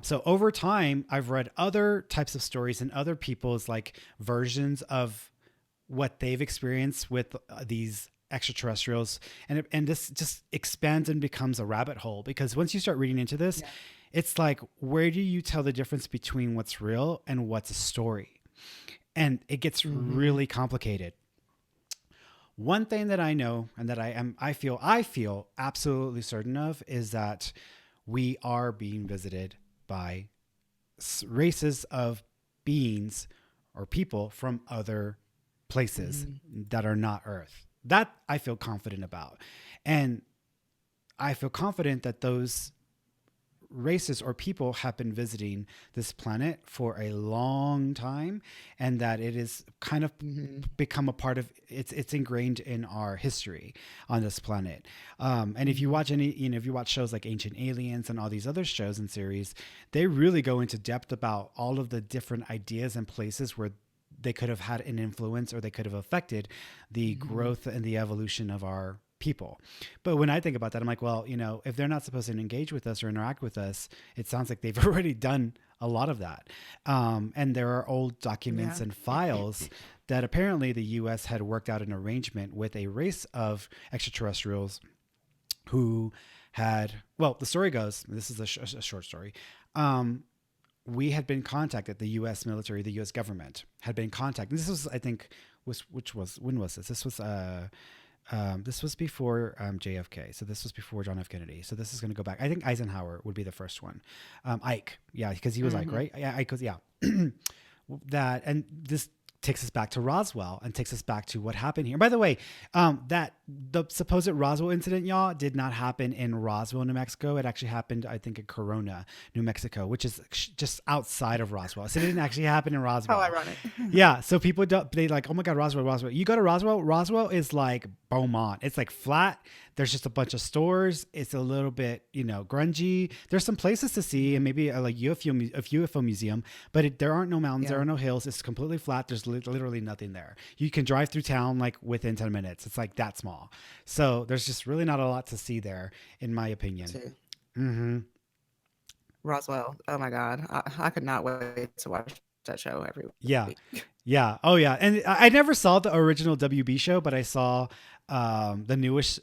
So over time, I've read other types of stories and other people's like versions of what they've experienced with these extraterrestrials, and this just expands and becomes a rabbit hole, because once you start reading into this, it's like, where do you tell the difference between what's real and what's a story? And it gets really complicated. One thing that I know and that I feel absolutely certain of is that we are being visited by races of beings or people from other places that are not Earth. That I feel confident about. And I feel confident that those races or people have been visiting this planet for a long time, and that it is kind of become a part of it's ingrained in our history on this planet. And if you watch if you watch shows like Ancient Aliens and all these other shows and series, they really go into depth about all of the different ideas and places where they could have had an influence or they could have affected the growth and the evolution of our people. But when I think about that, I'm like, well, if they're not supposed to engage with us or interact with us, it sounds like they've already done a lot of that. And there are old documents and files that apparently the U.S. had worked out an arrangement with a race of extraterrestrials who had, well, the story goes, this is a short story. We had been contacted, the U.S. military, the U.S. government had been contacted. This was, I think, when was this? This was before JFK. So this was before John F. Kennedy. So this is going to go back. I think Eisenhower would be the first one. Ike. Yeah, because he was Ike, right? Yeah, Ike was, yeah. That, and this takes us back to Roswell and takes us back to what happened here. By the way, that the supposed Roswell incident, y'all, did not happen in Roswell, New Mexico. It actually happened, I think, in Corona, New Mexico, which is just outside of Roswell. So it didn't actually happen in Roswell. How ironic. Yeah. So people they like, oh my God, Roswell. You go to Roswell. Roswell is like Beaumont. It's like flat. There's just a bunch of stores. It's a little bit, grungy. There's some places to see and maybe a UFO museum, but there aren't no mountains. There are no hills. It's completely flat. There's literally nothing there. You can drive through town like within 10 minutes. It's like that small. So there's just really not a lot to see there, in my opinion. Roswell. Oh my God. I could not wait to watch that show every week. Yeah. Oh yeah. And I never saw the original WB show, but I saw the newest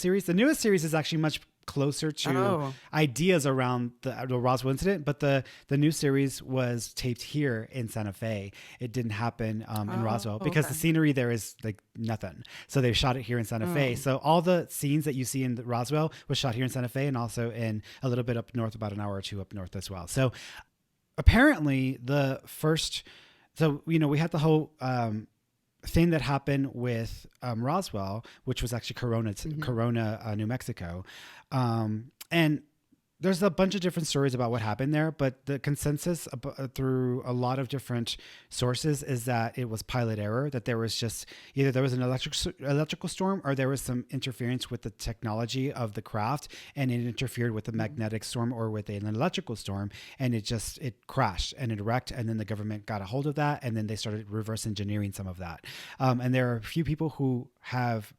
series. The newest series is actually much closer to ideas around the Roswell incident, but the new series was taped here in Santa Fe. It didn't happen in Roswell because the scenery there is like nothing. So they shot it here in Santa Fe. So all the scenes that you see in Roswell was shot here in Santa Fe, and also in a little bit up north, about an hour or two up north as well. So apparently we had the whole thing that happened with Roswell, which was actually Corona, New Mexico. And there's a bunch of different stories about what happened there, but the consensus through a lot of different sources is that it was pilot error, that there was just either there was an electrical storm or there was some interference with the technology of the craft, and it interfered with the magnetic storm or with an electrical storm, and it crashed and it wrecked, and then the government got a hold of that, and then they started reverse engineering some of that. And there are a few people who have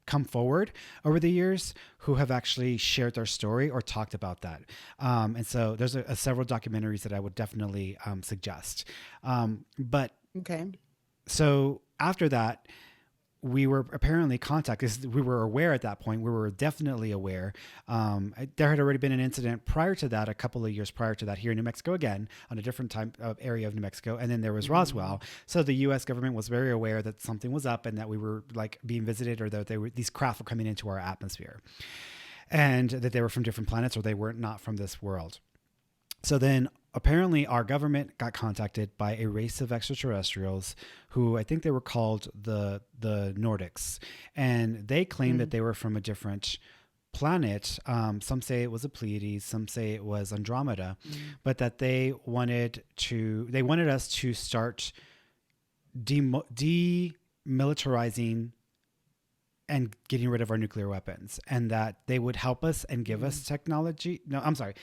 come forward over the years who have actually shared their story or talked about that. And so there's several documentaries that I would definitely suggest. So after that, we were apparently contacted. We were aware at that point. We were definitely aware. There had already been an incident prior to that, a couple of years prior to that, here in New Mexico again, on a different area of New Mexico. And then there was Roswell. So the U.S. government was very aware that something was up and that we were like being visited, or that these craft were coming into our atmosphere, and that they were from different planets, or they were not from this world. So then apparently our government got contacted by a race of extraterrestrials who I think they were called the Nordics. And they claimed that they were from a different planet. Some say it was a Pleiades, some say it was Andromeda, but that they wanted us to start demilitarizing and getting rid of our nuclear weapons, and that they would help us and give us technology. No, I'm sorry.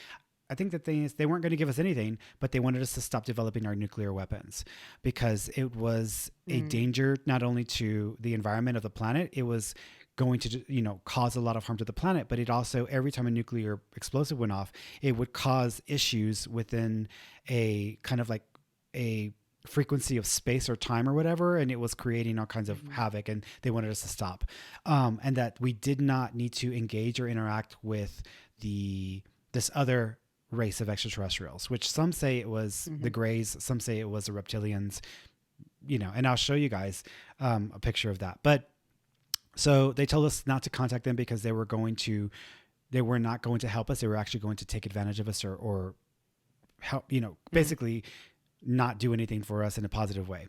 I think the thing is they weren't going to give us anything, but they wanted us to stop developing our nuclear weapons because it was a danger not only to the environment of the planet, it was going to, cause a lot of harm to the planet, but it also, every time a nuclear explosive went off, it would cause issues within a kind of like a frequency of space or time or whatever, and it was creating all kinds of havoc, and they wanted us to stop, and that we did not need to engage or interact with this other race of extraterrestrials, which some say it was the Greys, some say it was the reptilians, and I'll show you guys a picture of that. But so they told us not to contact them because they were not going to help us. They were actually going to take advantage of us or help, basically not do anything for us in a positive way.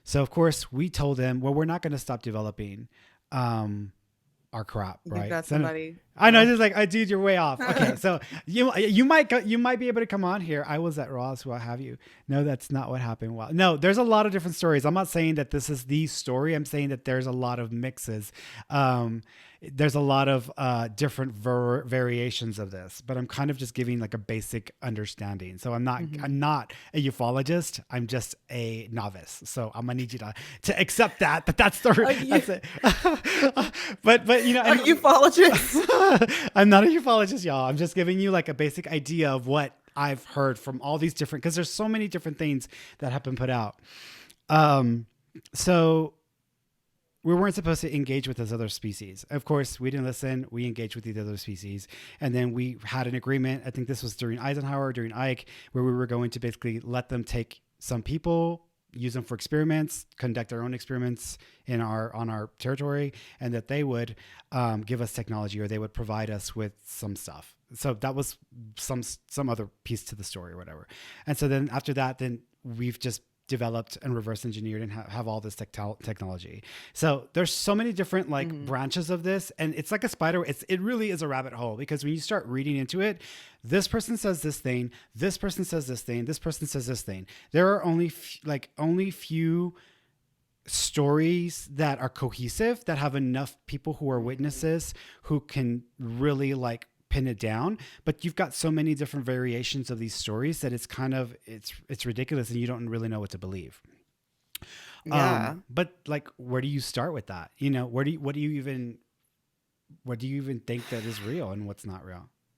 So of course we told them, well, we're not going to stop developing our crop, right? You got somebody. I know, just like, dude, you're way off. Okay, so you might be able to come on here. I was at Roswell, what have you. No, that's not what happened. Well, no, there's a lot of different stories. I'm not saying that this is the story. I'm saying that there's a lot of mixes. There's a lot of different variations of this, but I'm kind of just giving like a basic understanding. So I'm not a ufologist. I'm just a novice. So I'm gonna need you to accept that. But that's that's it. but a ufologist. I'm not a ufologist, y'all. I'm just giving you like a basic idea of what I've heard from all these different, because there's so many different things that have been put out. So we weren't supposed to engage with those other species. Of course, we didn't listen. We engaged with these other species. And then we had an agreement. I think this was during Eisenhower, during Ike, where we were going to basically let them take some people, use them for experiments, conduct our own experiments on our territory, and that they would give us technology, or they would provide us with some stuff. So that was some other piece to the story or whatever. And so then after that, then we've just developed and reverse engineered and have all this technology. So there's so many different branches of this, and it's like a spider. It really is a rabbit hole, because when you start reading into it, this person says this thing, this person says this thing, this person says this thing. There are only few stories that are cohesive, that have enough people who are witnesses who can really pin it down. But you've got so many different variations of these stories that it's kind of, it's ridiculous, and you don't really know what to believe. Yeah. But where do you what do you even think that is real and what's not real?